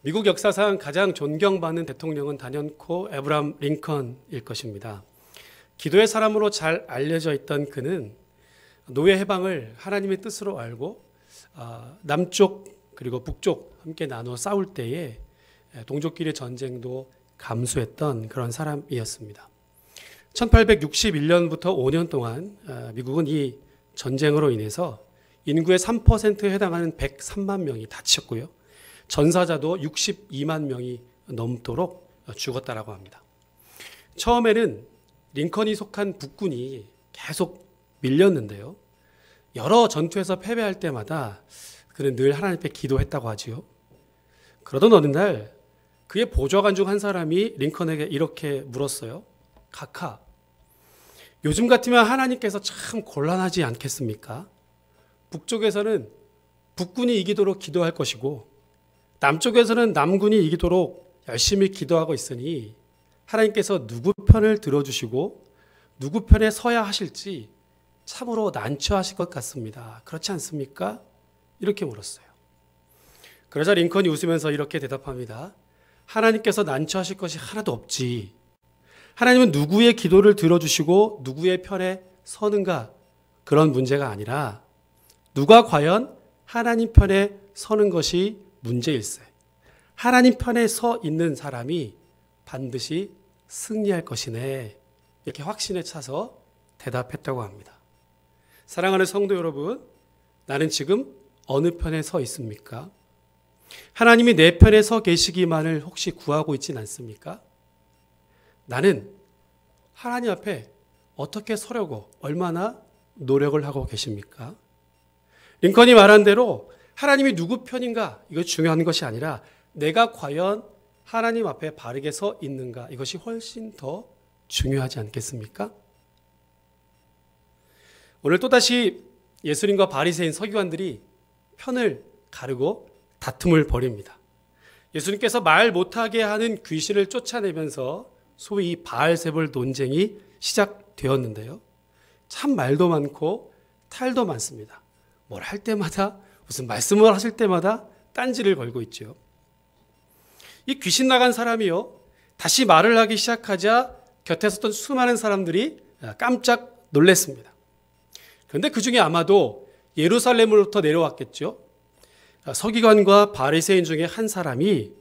미국 역사상 가장 존경받는 대통령은 단연코 에브라함 링컨일 것입니다. 기도의 사람으로 잘 알려져 있던 그는 노예 해방을 하나님의 뜻으로 알고 남쪽 그리고 북쪽 함께 나눠 싸울 때에 동족끼리 전쟁도 감수했던 그런 사람이었습니다. 1861년부터 5년 동안 미국은 이 전쟁으로 인해서 인구의 3%에 해당하는 103만 명이 다쳤고요. 전사자도 62만 명이 넘도록 죽었다라고 합니다. 처음에는 링컨이 속한 북군이 계속 밀렸는데요. 여러 전투에서 패배할 때마다 그는 늘 하나님 앞에 기도했다고 하지요. 그러던 어느 날 그의 보좌관 중 한 사람이 링컨에게 이렇게 물었어요. 카카, 요즘 같으면 하나님께서 참 곤란하지 않겠습니까? 북쪽에서는 북군이 이기도록 기도할 것이고 남쪽에서는 남군이 이기도록 열심히 기도하고 있으니 하나님께서 누구 편을 들어주시고 누구 편에 서야 하실지 참으로 난처하실 것 같습니다. 그렇지 않습니까? 이렇게 물었어요. 그러자 링컨이 웃으면서 이렇게 대답합니다. 하나님께서 난처하실 것이 하나도 없지. 하나님은 누구의 기도를 들어주시고 누구의 편에 서는가 그런 문제가 아니라 누가 과연 하나님 편에 서는 것이 문제일세. 하나님 편에 서 있는 사람이 반드시 승리할 것이네. 이렇게 확신에 차서 대답했다고 합니다. 사랑하는 성도 여러분, 나는 지금 어느 편에 서 있습니까? 하나님이 내 편에 서 계시기만을 혹시 구하고 있진 않습니까? 나는 하나님 앞에 어떻게 서려고 얼마나 노력을 하고 계십니까? 링컨이 말한 대로 하나님이 누구 편인가 이거 중요한 것이 아니라 내가 과연 하나님 앞에 바르게 서 있는가 이것이 훨씬 더 중요하지 않겠습니까? 오늘 또다시 예수님과 바리새인 서기관들이 편을 가르고 다툼을 벌입니다. 예수님께서 말 못하게 하는 귀신을 쫓아내면서 소위 바알세불 논쟁이 시작되었는데요. 참 말도 많고 탈도 많습니다. 뭘 할 때마다 무슨 말씀을 하실 때마다 딴지를 걸고 있죠. 이 귀신 나간 사람이요. 다시 말을 하기 시작하자 곁에 섰던 수많은 사람들이 깜짝 놀랐습니다. 그런데 그 중에 아마도 예루살렘으로부터 내려왔겠죠. 서기관과 바리새인 중에 한 사람이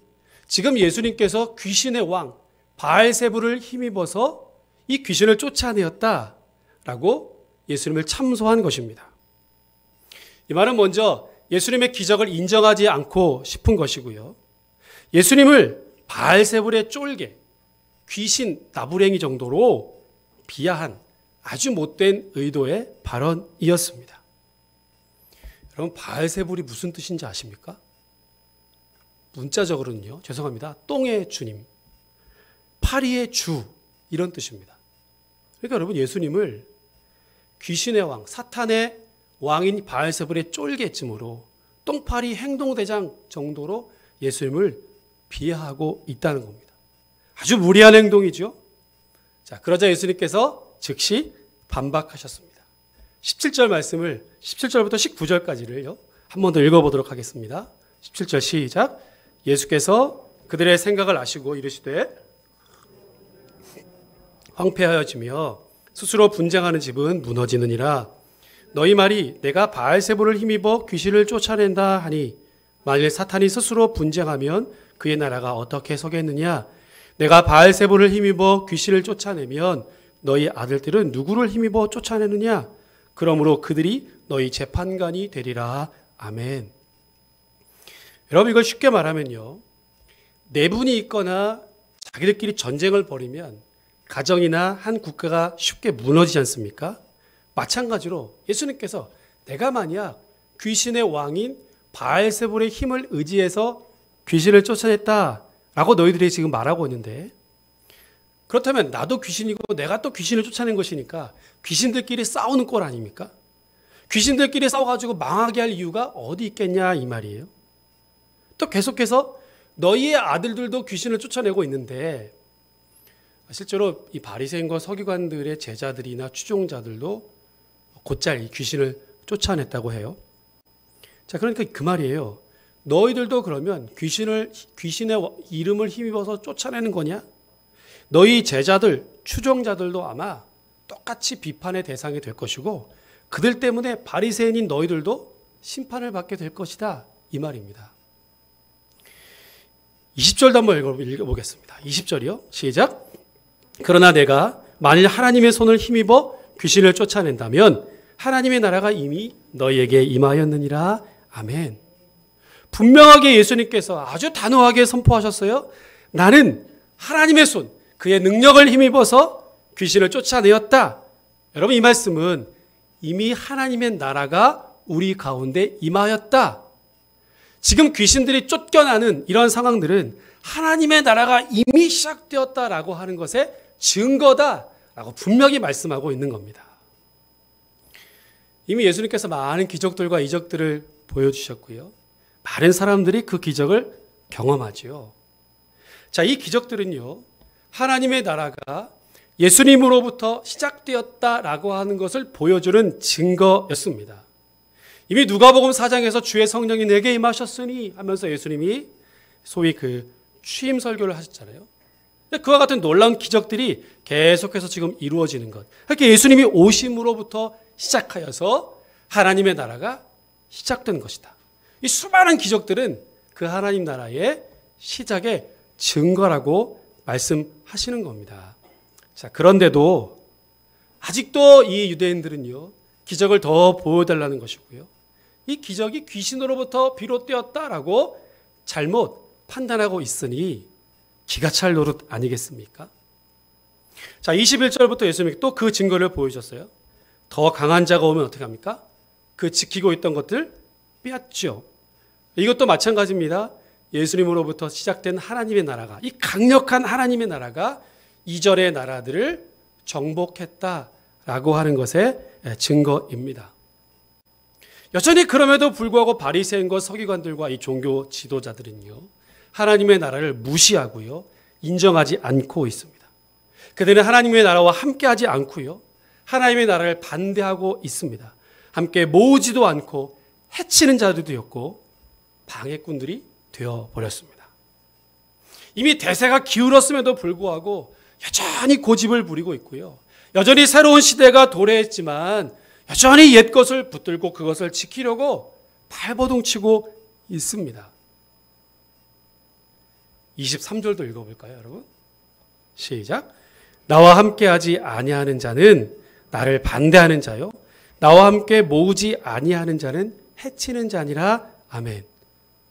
지금 예수님께서 귀신의 왕 바알세불을 힘입어서 이 귀신을 쫓아내었다라고 예수님을 참소한 것입니다. 이 말은 먼저 예수님의 기적을 인정하지 않고 싶은 것이고요. 예수님을 바알세불의 쫄개, 귀신, 나부랭이 정도로 비하한 아주 못된 의도의 발언이었습니다. 여러분, 바알세불이 무슨 뜻인지 아십니까? 문자적으로는요, 죄송합니다. 똥의 주님, 파리의 주 이런 뜻입니다. 그러니까 여러분, 예수님을 귀신의 왕, 사탄의 왕인 바알세불의 쫄개쯤으로 똥파리 행동대장 정도로 예수님을 비하하고 있다는 겁니다. 아주 무리한 행동이죠. 자, 그러자 예수님께서 즉시 반박하셨습니다. 17절 말씀을 17절부터 19절까지를요. 한 번 더 읽어보도록 하겠습니다. 17절 시작. 예수께서 그들의 생각을 아시고 이르시되 황폐하여지며 스스로 분쟁하는 집은 무너지느니라. 너희 말이 내가 바알세불을 힘입어 귀신을 쫓아낸다 하니 만일 사탄이 스스로 분쟁하면 그의 나라가 어떻게 서겠느냐? 내가 바알세불을 힘입어 귀신을 쫓아내면 너희 아들들은 누구를 힘입어 쫓아내느냐? 그러므로 그들이 너희 재판관이 되리라. 아멘. 여러분, 이걸 쉽게 말하면요, 내분이 있거나 자기들끼리 전쟁을 벌이면 가정이나 한 국가가 쉽게 무너지지 않습니까? 마찬가지로 예수님께서 내가 만약 귀신의 왕인 바알세불의 힘을 의지해서 귀신을 쫓아냈다라고 너희들이 지금 말하고 있는데, 그렇다면 나도 귀신이고 내가 또 귀신을 쫓아낸 것이니까 귀신들끼리 싸우는 꼴 아닙니까? 귀신들끼리 싸워가지고 망하게 할 이유가 어디 있겠냐 이 말이에요. 또 계속해서 너희의 아들들도 귀신을 쫓아내고 있는데, 실제로 이 바리새인과 서기관들의 제자들이나 추종자들도 곧잘 이 귀신을 쫓아냈다고 해요. 자, 그러니까 그 말이에요. 너희들도 그러면 귀신의 이름을 힘입어서 쫓아내는 거냐? 너희 제자들, 추종자들도 아마 똑같이 비판의 대상이 될 것이고 그들 때문에 바리새인인 너희들도 심판을 받게 될 것이다. 이 말입니다. 20절도 한번 읽어보겠습니다. 20절이요. 시작. 그러나 내가 만일 하나님의 손을 힘입어 귀신을 쫓아낸다면 하나님의 나라가 이미 너희에게 임하였느니라. 아멘. 분명하게 예수님께서 아주 단호하게 선포하셨어요. 나는 하나님의 손, 그의 능력을 힘입어서 귀신을 쫓아내었다. 여러분, 이 말씀은 이미 하나님의 나라가 우리 가운데 임하였다. 지금 귀신들이 쫓겨나는 이런 상황들은 하나님의 나라가 이미 시작되었다라고 하는 것의 증거다라고 분명히 말씀하고 있는 겁니다. 이미 예수님께서 많은 기적들과 이적들을 보여주셨고요. 많은 사람들이 그 기적을 경험하지요. 자, 이 기적들은요, 하나님의 나라가 예수님으로부터 시작되었다라고 하는 것을 보여주는 증거였습니다. 이미 누가복음 4장에서 주의 성령이 내게 임하셨으니 하면서 예수님이 소위 그 취임 설교를 하셨잖아요. 그와 같은 놀라운 기적들이 계속해서 지금 이루어지는 것. 그렇게 예수님이 오심으로부터 시작하여서 하나님의 나라가 시작된 것이다. 이 수많은 기적들은 그 하나님 나라의 시작의 증거라고 말씀하시는 겁니다. 자, 그런데도 아직도 이 유대인들은요, 기적을 더 보여달라는 것이고요. 이 기적이 귀신으로부터 비롯되었다라고 잘못 판단하고 있으니 기가 찰 노릇 아니겠습니까? 자, 21절부터 예수님이 또 그 증거를 보여주셨어요. 더 강한 자가 오면 어떻게 합니까? 그 지키고 있던 것들 빼앗죠. 이것도 마찬가지입니다. 예수님으로부터 시작된 하나님의 나라가, 이 강력한 하나님의 나라가 이전의 나라들을 정복했다라고 하는 것의 증거입니다. 여전히 그럼에도 불구하고 바리새인과 서기관들과 이 종교 지도자들은요, 하나님의 나라를 무시하고요, 인정하지 않고 있습니다. 그들은 하나님의 나라와 함께하지 않고요, 하나님의 나라를 반대하고 있습니다. 함께 모으지도 않고 해치는 자들이었고 방해꾼들이 되어버렸습니다. 이미 대세가 기울었음에도 불구하고 여전히 고집을 부리고 있고요. 여전히 새로운 시대가 도래했지만 여전히 옛 것을 붙들고 그것을 지키려고 발버둥치고 있습니다. 23절도 읽어볼까요, 여러분? 시작. 나와 함께하지 아니하는 자는 나를 반대하는 자요, 나와 함께 모으지 아니하는 자는 해치는 자니라. 아멘.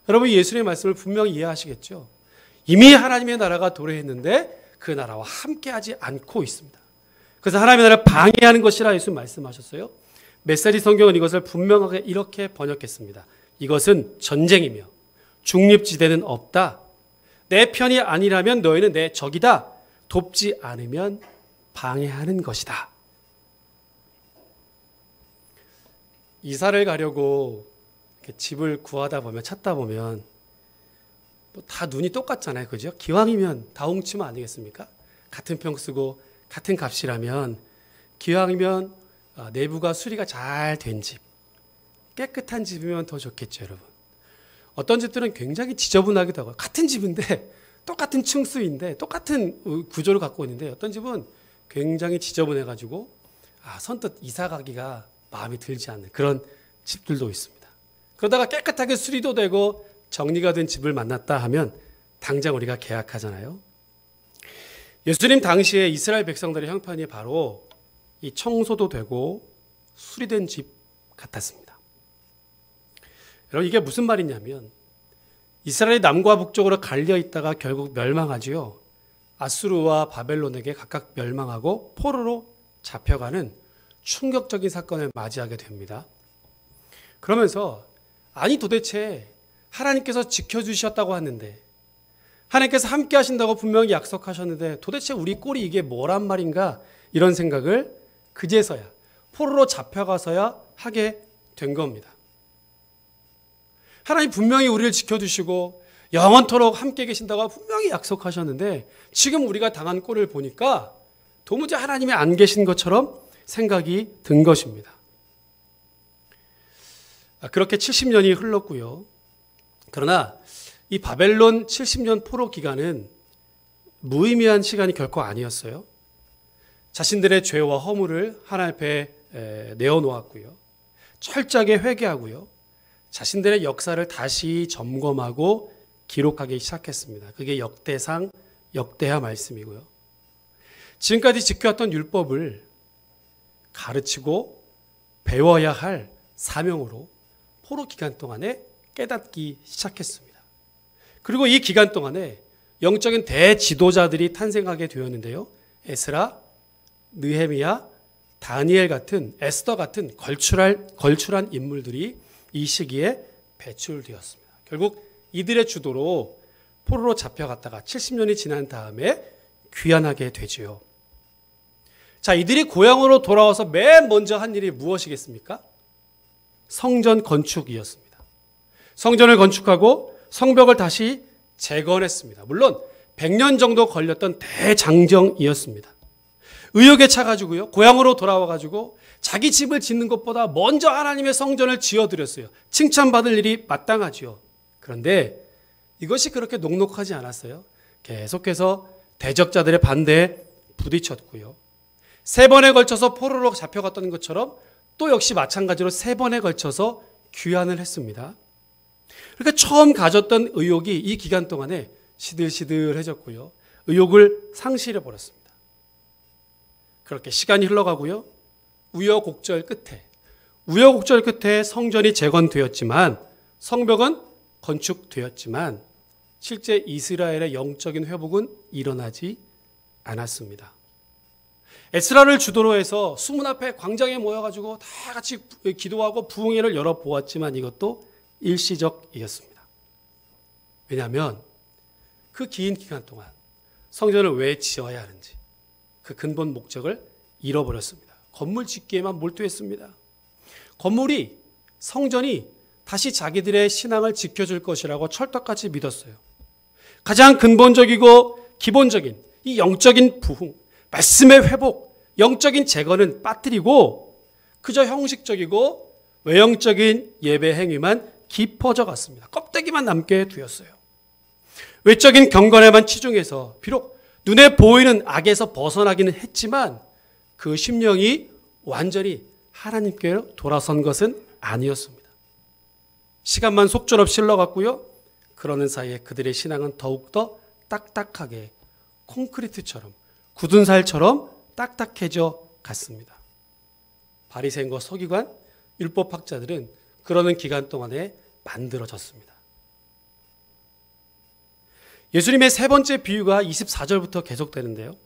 여러분, 예수님의 말씀을 분명히 이해하시겠죠? 이미 하나님의 나라가 도래했는데 그 나라와 함께하지 않고 있습니다. 그래서 하나님의 나라를 방해하는 것이라 예수님 말씀하셨어요. 메시지 성경은 이것을 분명하게 이렇게 번역했습니다. 이것은 전쟁이며 중립지대는 없다. 내 편이 아니라면 너희는 내 적이다. 돕지 않으면 방해하는 것이다. 이사를 가려고 이렇게 집을 구하다 보면, 찾다 보면 뭐 다 눈이 똑같잖아요. 그죠? 기왕이면 다 훔치면 아니겠습니까? 같은 평 쓰고 같은 값이라면 기왕이면 내부가 수리가 잘 된 집, 깨끗한 집이면 더 좋겠죠, 여러분. 어떤 집들은 굉장히 지저분하기도 하고, 같은 집인데 똑같은 층수인데 똑같은 구조를 갖고 있는데 어떤 집은 굉장히 지저분해가지고 선뜻 이사 가기가 마음에 들지 않는 그런 집들도 있습니다. 그러다가 깨끗하게 수리도 되고 정리가 된 집을 만났다 하면 당장 우리가 계약하잖아요. 예수님 당시에 이스라엘 백성들의 형편이 바로 이 청소도 되고 수리된 집 같았습니다. 여러분, 이게 무슨 말이냐면 이스라엘이 남과 북쪽으로 갈려 있다가 결국 멸망하지요. 아수르와 바벨론에게 각각 멸망하고 포로로 잡혀가는 충격적인 사건을 맞이하게 됩니다. 그러면서 아니 도대체 하나님께서 지켜주셨다고 하는데, 하나님께서 함께 하신다고 분명히 약속하셨는데 도대체 우리 꼴이 이게 뭐란 말인가, 이런 생각을 그제서야, 포로로 잡혀가서야 하게 된 겁니다. 하나님 분명히 우리를 지켜주시고 영원토록 함께 계신다고 분명히 약속하셨는데 지금 우리가 당한 꼴을 보니까 도무지 하나님이 안 계신 것처럼 생각이 든 것입니다. 그렇게 70년이 흘렀고요. 그러나 이 바벨론 70년 포로 기간은 무의미한 시간이 결코 아니었어요. 자신들의 죄와 허물을 하나님 앞에 내어놓았고요. 철저하게 회개하고요. 자신들의 역사를 다시 점검하고 기록하기 시작했습니다. 그게 역대상, 역대하 말씀이고요. 지금까지 지켜왔던 율법을 가르치고 배워야 할 사명으로 포로 기간 동안에 깨닫기 시작했습니다. 그리고 이 기간 동안에 영적인 대지도자들이 탄생하게 되었는데요. 에스라, 느헤미야, 다니엘 같은, 에스더 같은 걸출한 인물들이 이 시기에 배출되었습니다. 결국 이들의 주도로 포로로 잡혀갔다가 70년이 지난 다음에 귀환하게 되지요. 자, 이들이 고향으로 돌아와서 맨 먼저 한 일이 무엇이겠습니까? 성전 건축이었습니다. 성전을 건축하고 성벽을 다시 재건했습니다. 물론 100년 정도 걸렸던 대장정이었습니다. 의욕에 차가지고요. 고향으로 돌아와가지고 자기 집을 짓는 것보다 먼저 하나님의 성전을 지어드렸어요. 칭찬받을 일이 마땅하지요. 그런데 이것이 그렇게 녹록하지 않았어요. 계속해서 대적자들의 반대에 부딪혔고요. 3번에 걸쳐서 포로로 잡혀갔던 것처럼 또 역시 마찬가지로 3번에 걸쳐서 귀환을 했습니다. 그러니까 처음 가졌던 의욕이 이 기간 동안에 시들시들해졌고요. 의욕을 상실해버렸습니다. 그렇게 시간이 흘러가고요. 우여곡절 끝에 성전이 재건되었지만 성벽은 건축되었지만 실제 이스라엘의 영적인 회복은 일어나지 않았습니다. 에스라를 주도로 해서 수문 앞에 광장에 모여가지고 다 같이 기도하고 부흥회를 열어보았지만 이것도 일시적이었습니다. 왜냐하면 그 긴 기간 동안 성전을 왜 지어야 하는지 그 근본 목적을 잃어버렸습니다. 건물 짓기에만 몰두했습니다. 성전이 다시 자기들의 신앙을 지켜줄 것이라고 철떡같이 믿었어요. 가장 근본적이고 기본적인 이 영적인 부흥, 말씀의 회복, 영적인 재건은 빠뜨리고 그저 형식적이고 외형적인 예배 행위만 깊어져 갔습니다. 껍데기만 남게 되었어요. 외적인 경건에만 치중해서 비록 눈에 보이는 악에서 벗어나기는 했지만 그 심령이 완전히 하나님께로 돌아선 것은 아니었습니다. 시간만 속절없이 흘러갔고요. 그러는 사이에 그들의 신앙은 더욱더 딱딱하게 콘크리트처럼 굳은 살처럼 딱딱해져 갔습니다. 바리새인과 서기관, 율법학자들은 그러는 기간 동안에 만들어졌습니다. 예수님의 세 번째 비유가 24절부터 계속되는데요.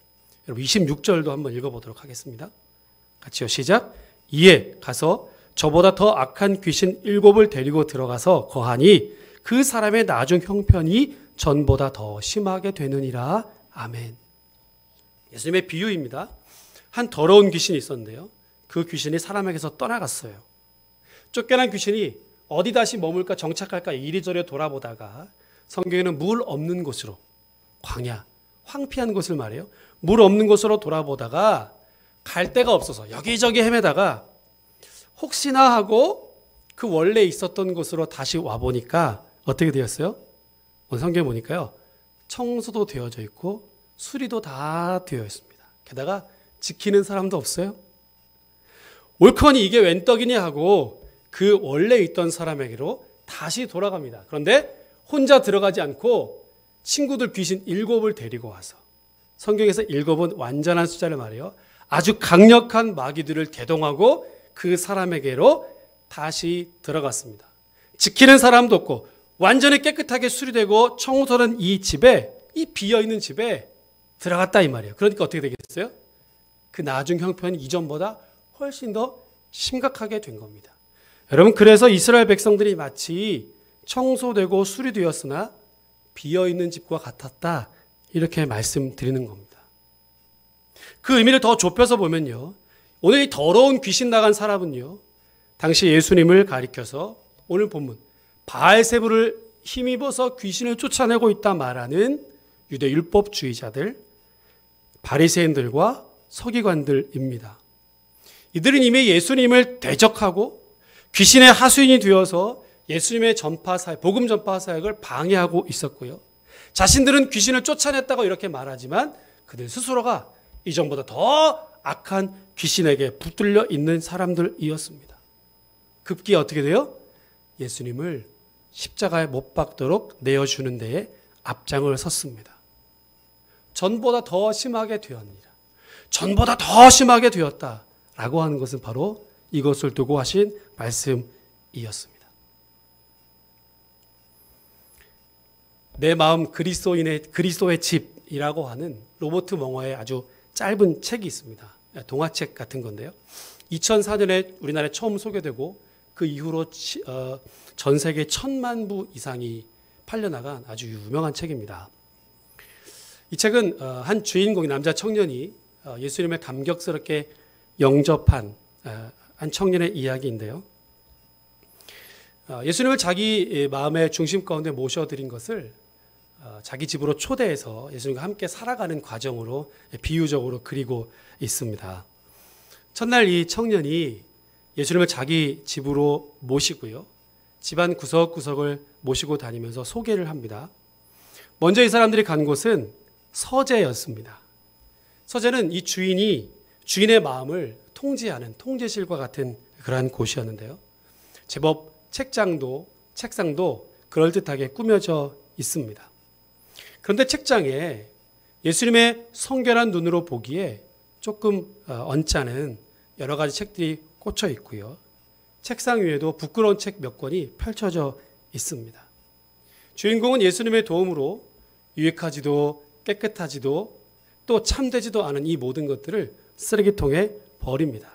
여러분 26절도 한번 읽어보도록 하겠습니다. 같이요. 시작. 이에 가서 저보다 더 악한 귀신 7을 데리고 들어가서 거하니 그 사람의 나중 형편이 전보다 더 심하게 되느니라. 아멘. 예수님의 비유입니다. 한 더러운 귀신이 있었는데요. 그 귀신이 사람에게서 떠나갔어요. 쫓겨난 귀신이 어디 다시 머물까 정착할까 이리저리 돌아보다가 성경에는 물 없는 곳으로, 광야, 황폐한 곳을 말해요. 물 없는 곳으로 돌아보다가 갈 데가 없어서 여기저기 헤매다가 혹시나 하고 그 원래 있었던 곳으로 다시 와보니까 어떻게 되었어요? 오늘 성경에 보니까요. 청소도 되어져 있고 수리도 다 되어 있습니다. 게다가 지키는 사람도 없어요. 옳거니 이게 웬 떡이냐 하고 그 원래 있던 사람에게로 다시 돌아갑니다. 그런데 혼자 들어가지 않고 친구들 귀신 7을 데리고 와서 성경에서 7은 완전한 숫자를 말해요. 아주 강력한 마귀들을 대동하고 그 사람에게로 다시 들어갔습니다. 지키는 사람도 없고 완전히 깨끗하게 수리되고 청소는 이 집에, 이 비어있는 집에 들어갔다 이 말이에요. 그러니까 어떻게 되겠어요? 그 나중 형편이 이전보다 훨씬 더 심각하게 된 겁니다. 여러분, 그래서 이스라엘 백성들이 마치 청소되고 수리되었으나 비어있는 집과 같았다 이렇게 말씀드리는 겁니다. 그 의미를 더 좁혀서 보면요. 오늘 이 더러운 귀신 나간 사람은요. 당시 예수님을 가리켜서 오늘 본문 바알세불을 힘입어서 귀신을 쫓아내고 있다 말하는 유대 율법주의자들, 바리새인들과 서기관들입니다. 이들은 이미 예수님을 대적하고 귀신의 하수인이 되어서 예수님의 전파 사역, 복음 전파 사역을 방해하고 있었고요. 자신들은 귀신을 쫓아냈다고 이렇게 말하지만 그들 스스로가 이전보다 더 악한 귀신에게 붙들려 있는 사람들이었습니다. 급기야 어떻게 돼요? 예수님을 십자가에 못 박도록 내어주는 데에 앞장을 섰습니다. 전보다 더 심하게 되었느니라. 전보다 더 심하게 되었다라고 하는 것은 바로 이것을 두고 하신 말씀이었습니다. 내 마음 그리스도의 집이라고 하는 로버트 멍어의 아주 짧은 책이 있습니다. 동화책 같은 건데요. 2004년에 우리나라에 처음 소개되고 그 이후로 전 세계 1000만 부 이상이 팔려나간 아주 유명한 책입니다. 이 책은 한 주인공이 남자 청년이 예수님을 감격스럽게 영접한 한 청년의 이야기인데요. 예수님을 자기 마음의 중심 가운데 모셔드린 것을 자기 집으로 초대해서 예수님과 함께 살아가는 과정으로 비유적으로 그리고 있습니다. 첫날 이 청년이 예수님을 자기 집으로 모시고요. 집안 구석구석을 모시고 다니면서 소개를 합니다. 먼저 이 사람들이 간 곳은 서재였습니다. 서재는 이 주인의 마음을 통제하는 통제실과 같은 그러한 곳이었는데요. 제법 책상도 그럴듯하게 꾸며져 있습니다. 그런데 책장에 예수님의 성결한 눈으로 보기에 조금 언짢은 여러 가지 책들이 꽂혀 있고요. 책상 위에도 부끄러운 책 몇 권이 펼쳐져 있습니다. 주인공은 예수님의 도움으로 유익하지도 깨끗하지도 또 참되지도 않은 이 모든 것들을 쓰레기통에 버립니다.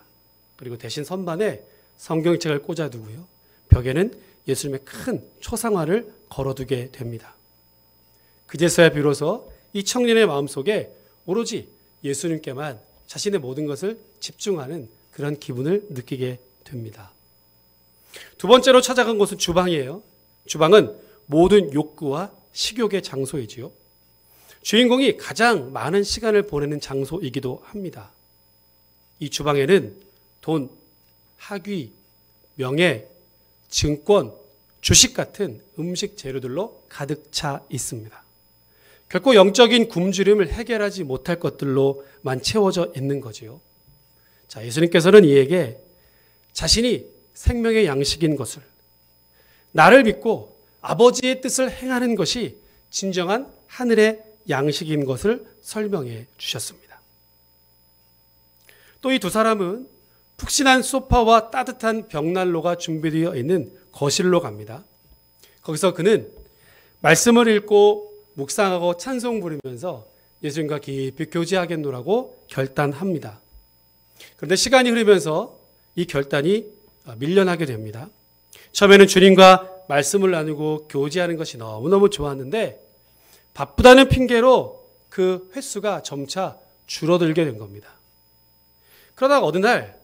그리고 대신 선반에 성경책을 꽂아두고요. 벽에는 예수님의 큰 초상화를 걸어두게 됩니다. 그제서야 비로소 이 청년의 마음속에 오로지 예수님께만 자신의 모든 것을 집중하는 그런 기분을 느끼게 됩니다. 두 번째로 찾아간 곳은 주방이에요. 주방은 모든 욕구와 식욕의 장소이지요. 주인공이 가장 많은 시간을 보내는 장소이기도 합니다. 이 주방에는 돈, 학위, 명예, 증권, 주식 같은 음식 재료들로 가득 차 있습니다. 결코 영적인 굶주림을 해결하지 못할 것들로만 채워져 있는 거지요. 자, 예수님께서는 이에게 자신이 생명의 양식인 것을, 나를 믿고 아버지의 뜻을 행하는 것이 진정한 하늘의 양식인 것을 설명해 주셨습니다. 또 이 두 사람은 푹신한 소파와 따뜻한 벽난로가 준비되어 있는 거실로 갑니다. 거기서 그는 말씀을 읽고 묵상하고 찬송 부르면서 예수님과 깊이 교제하겠노라고 결단합니다. 그런데 시간이 흐르면서 이 결단이 밀려나게 됩니다. 처음에는 주님과 말씀을 나누고 교제하는 것이 너무너무 좋았는데 바쁘다는 핑계로 그 횟수가 점차 줄어들게 된 겁니다. 그러다가 어느 날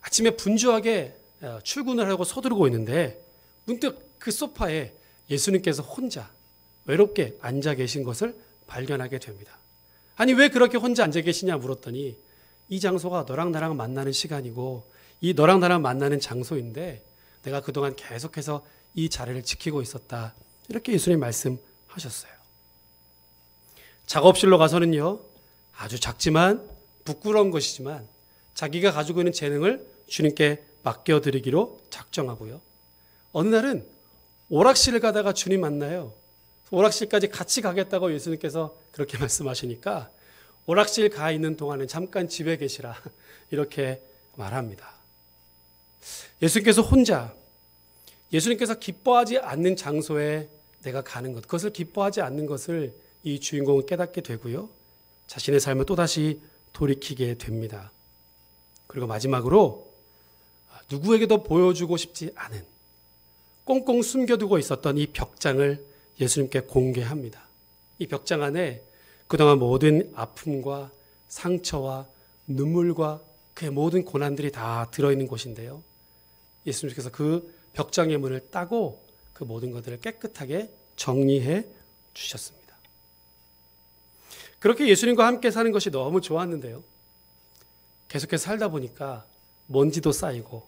아침에 분주하게 출근을 하고 서두르고 있는데 문득 그 소파에 예수님께서 혼자 외롭게 앉아 계신 것을 발견하게 됩니다. 아니 왜 그렇게 혼자 앉아 계시냐 물었더니 이 장소가 너랑 나랑 만나는 시간이고 이 너랑 나랑 만나는 장소인데 내가 그동안 계속해서 이 자리를 지키고 있었다. 이렇게 예수님 말씀하셨어요. 작업실로 가서는요. 아주 작지만 부끄러운 것이지만 자기가 가지고 있는 재능을 주님께 맡겨드리기로 작정하고요. 어느 날은 오락실을 가다가 주님 만나요. 오락실까지 같이 가겠다고 예수님께서 그렇게 말씀하시니까 오락실 가 있는 동안은 잠깐 집에 계시라 이렇게 말합니다. 예수님께서 혼자 예수님께서 기뻐하지 않는 장소에 내가 가는 것, 그것을 기뻐하지 않는 것을 이 주인공은 깨닫게 되고요. 자신의 삶을 또다시 돌이키게 됩니다. 그리고 마지막으로 누구에게도 보여주고 싶지 않은 꽁꽁 숨겨두고 있었던 이 벽장을 예수님께 공개합니다. 이 벽장 안에 그동안 모든 아픔과 상처와 눈물과 그의 모든 고난들이 다 들어있는 곳인데요. 예수님께서 그 벽장의 문을 따고 그 모든 것들을 깨끗하게 정리해 주셨습니다. 그렇게 예수님과 함께 사는 것이 너무 좋았는데요. 계속해서 살다 보니까 먼지도 쌓이고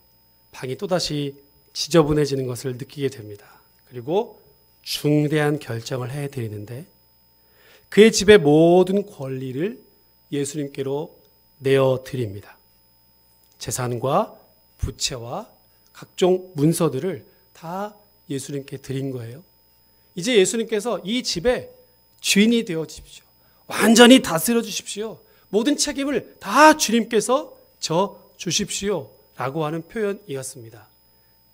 방이 또다시 지저분해지는 것을 느끼게 됩니다. 그리고 중대한 결정을 해드리는데 그의 집의 모든 권리를 예수님께로 내어드립니다. 재산과 부채와 각종 문서들을 다 예수님께 드린 거예요. 이제 예수님께서 이 집의 주인이 되어 주십시오. 완전히 다스려 주십시오. 모든 책임을 다 주님께서 져 주십시오. 라고 하는 표현이었습니다.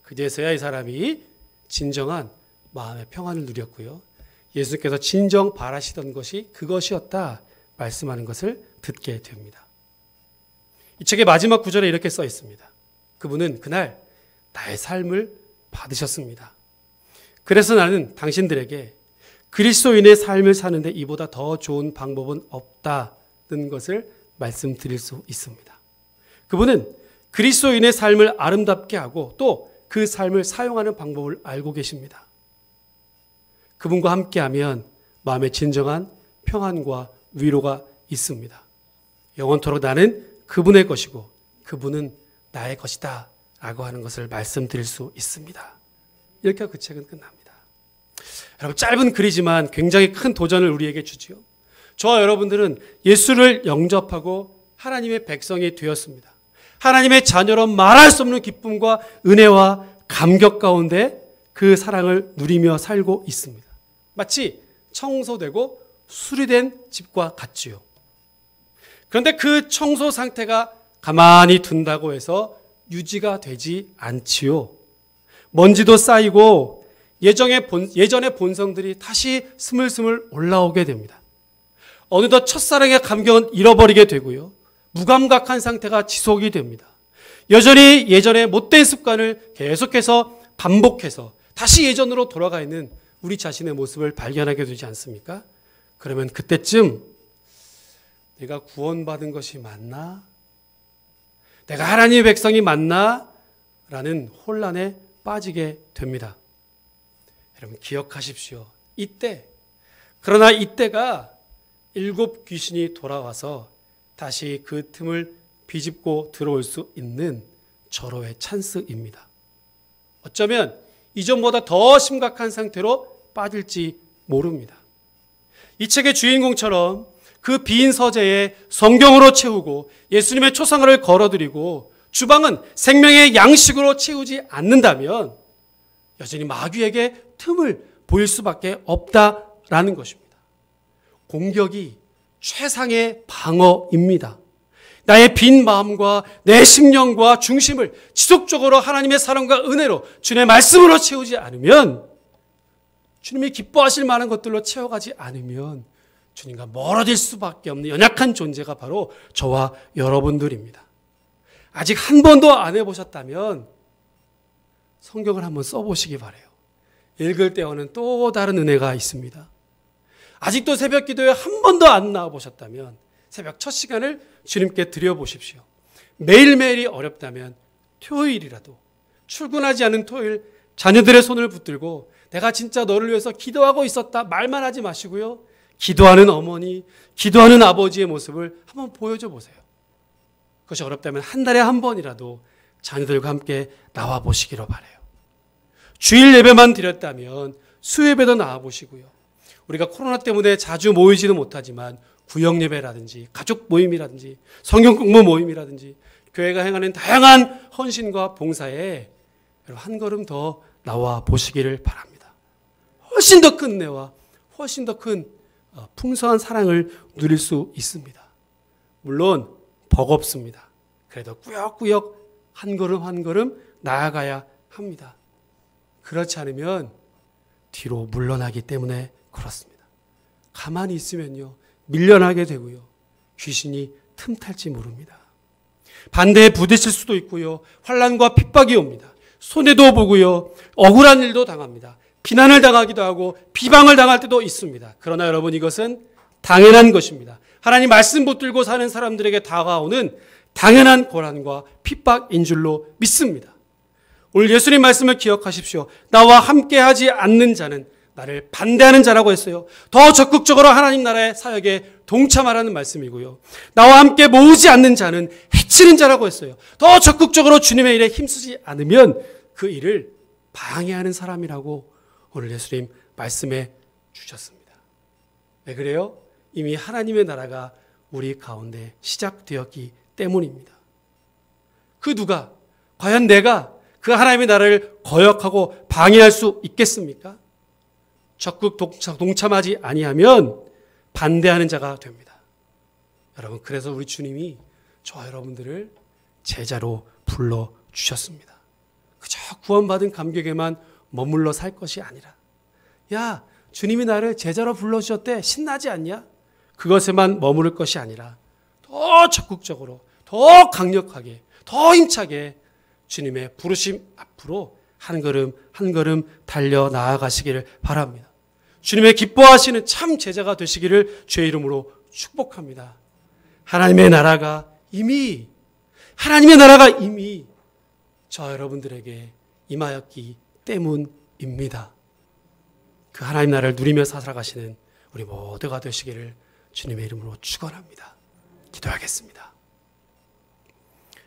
그제서야 이 사람이 진정한 마음의 평안을 누렸고요. 예수님께서 진정 바라시던 것이 그것이었다 말씀하는 것을 듣게 됩니다. 이 책의 마지막 구절에 이렇게 써 있습니다. 그분은 그날 나의 삶을 받으셨습니다. 그래서 나는 당신들에게 그리스도인의 삶을 사는데 이보다 더 좋은 방법은 없다는 것을 말씀드릴 수 있습니다. 그분은 그리스도인의 삶을 아름답게 하고 또 그 삶을 사용하는 방법을 알고 계십니다. 그분과 함께하면 마음에 진정한 평안과 위로가 있습니다. 영원토록 나는 그분의 것이고 그분은 나의 것이다 라고 하는 것을 말씀드릴 수 있습니다. 이렇게 그 책은 끝납니다. 여러분, 짧은 글이지만 굉장히 큰 도전을 우리에게 주지요. 저와 여러분들은 예수를 영접하고 하나님의 백성이 되었습니다. 하나님의 자녀로 말할 수 없는 기쁨과 은혜와 감격 가운데 그 사랑을 누리며 살고 있습니다. 마치 청소되고 수리된 집과 같지요. 그런데 그 청소 상태가 가만히 둔다고 해서 유지가 되지 않지요. 먼지도 쌓이고 예전의 본성들이 다시 스물스물 올라오게 됩니다. 어느덧 첫사랑의 감격은 잃어버리게 되고요. 무감각한 상태가 지속이 됩니다. 여전히 예전의 못된 습관을 계속해서 반복해서 다시 예전으로 돌아가 있는 우리 자신의 모습을 발견하게 되지 않습니까? 그러면 그때쯤 내가 구원받은 것이 맞나? 내가 하나님의 백성이 맞나? 라는 혼란에 빠지게 됩니다. 여러분 기억하십시오. 그러나 이때가 7 귀신이 돌아와서 다시 그 틈을 비집고 들어올 수 있는 절호의 찬스입니다. 어쩌면 이전보다 더 심각한 상태로 빠질지 모릅니다. 이 책의 주인공처럼 그 빈 서재에 성경으로 채우고 예수님의 초상화를 걸어드리고 주방은 생명의 양식으로 채우지 않는다면 여전히 마귀에게 틈을 보일 수밖에 없다라는 것입니다. 공격이 최상의 방어입니다. 나의 빈 마음과 내 심령과 중심을 지속적으로 하나님의 사랑과 은혜로 주님의 말씀으로 채우지 않으면, 주님이 기뻐하실 만한 것들로 채워가지 않으면 주님과 멀어질 수밖에 없는 연약한 존재가 바로 저와 여러분들입니다. 아직 한 번도 안 해보셨다면 성경을 한번 써보시기 바라요. 읽을 때와는 또 다른 은혜가 있습니다. 아직도 새벽 기도에 한 번도 안 나와보셨다면 새벽 첫 시간을 주님께 드려보십시오. 매일매일이 어렵다면 토요일이라도, 출근하지 않은 토요일 자녀들의 손을 붙들고 내가 진짜 너를 위해서 기도하고 있었다 말만 하지 마시고요. 기도하는 어머니, 기도하는 아버지의 모습을 한번 보여줘 보세요. 그것이 어렵다면 한 달에 한 번이라도 자녀들과 함께 나와 보시기로 바라요. 주일 예배만 드렸다면 수예배도 나와 보시고요. 우리가 코로나 때문에 자주 모이지는 못하지만 구역 예배라든지 가족 모임이라든지 성경 공부 모임이라든지 교회가 행하는 다양한 헌신과 봉사에 한 걸음 더 나와 보시기를 바랍니다. 훨씬 더 큰 은혜와 훨씬 더 큰 풍성한 사랑을 누릴 수 있습니다. 물론 버겁습니다. 그래도 꾸역꾸역 한 걸음 한 걸음 나아가야 합니다. 그렇지 않으면 뒤로 물러나기 때문에 그렇습니다. 가만히 있으면요, 밀려나게 되고요, 귀신이 틈탈지 모릅니다. 반대에 부딪힐 수도 있고요, 환난과 핍박이 옵니다. 손해도 보고요, 억울한 일도 당합니다. 비난을 당하기도 하고 비방을 당할 때도 있습니다. 그러나 여러분, 이것은 당연한 것입니다. 하나님 말씀 붙들고 사는 사람들에게 다가오는 당연한 고난과 핍박인 줄로 믿습니다. 오늘 예수님 말씀을 기억하십시오. 나와 함께하지 않는 자는 나를 반대하는 자라고 했어요. 더 적극적으로 하나님 나라의 사역에 동참하라는 말씀이고요. 나와 함께 모으지 않는 자는 해치는 자라고 했어요. 더 적극적으로 주님의 일에 힘쓰지 않으면 그 일을 방해하는 사람이라고 오늘 예수님 말씀해 주셨습니다. 왜 그래요? 이미 하나님의 나라가 우리 가운데 시작되었기 때문입니다. 그 누가, 과연 내가 그 하나님의 나라를 거역하고 방해할 수 있겠습니까? 적극 동참하지 아니하면 반대하는 자가 됩니다. 여러분, 그래서 우리 주님이 저와 여러분들을 제자로 불러주셨습니다. 그저 구원받은 감격에만 머물러 살 것이 아니라, 야, 주님이 나를 제자로 불러주셨대, 신나지 않냐? 그것에만 머무를 것이 아니라 더 적극적으로, 더 강력하게, 더 힘차게 주님의 부르심 앞으로 한 걸음 한 걸음 달려 나아가시기를 바랍니다. 주님의 기뻐하시는 참 제자가 되시기를 주의 이름으로 축복합니다. 하나님의 나라가 이미 저 여러분들에게 임하였기 때문입니다. 그 하나님 나라를 누리며 살아가시는 우리 모두가 되시기를 주님의 이름으로 축원합니다. 기도하겠습니다.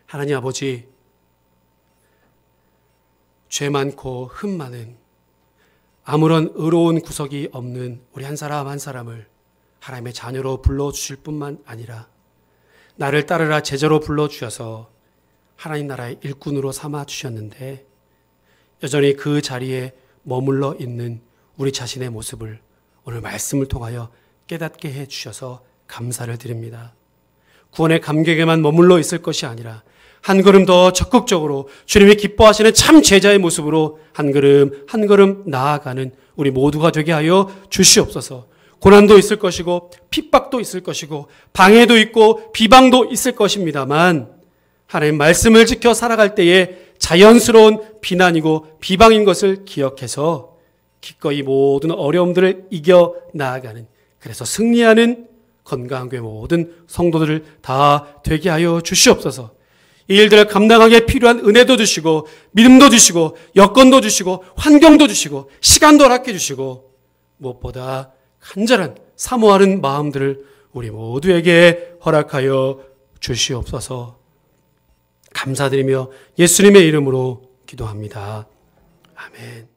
하나님 아버지, 죄 많고 흠 많은 아무런 의로운 구석이 없는 우리 한 사람 한 사람을 하나님의 자녀로 불러주실 뿐만 아니라 나를 따르라 제자로 불러주셔서 하나님 나라의 일꾼으로 삼아주셨는데 여전히 그 자리에 머물러 있는 우리 자신의 모습을 오늘 말씀을 통하여 깨닫게 해주셔서 감사를 드립니다. 구원의 감격에만 머물러 있을 것이 아니라 한 걸음 더 적극적으로 주님이 기뻐하시는 참 제자의 모습으로 한 걸음 한 걸음 나아가는 우리 모두가 되게 하여 주시옵소서. 고난도 있을 것이고 핍박도 있을 것이고 방해도 있고 비방도 있을 것입니다만 하나님 말씀을 지켜 살아갈 때에 자연스러운 비난이고 비방인 것을 기억해서 기꺼이 모든 어려움들을 이겨 나아가는, 그래서 승리하는 건강한 교회 모든 성도들을 다 되게 하여 주시옵소서. 이 일들을 감당하기에 필요한 은혜도 주시고 믿음도 주시고 여건도 주시고 환경도 주시고 시간도 허락해 주시고 무엇보다 간절한 사모하는 마음들을 우리 모두에게 허락하여 주시옵소서. 감사드리며 예수님의 이름으로 기도합니다. 아멘.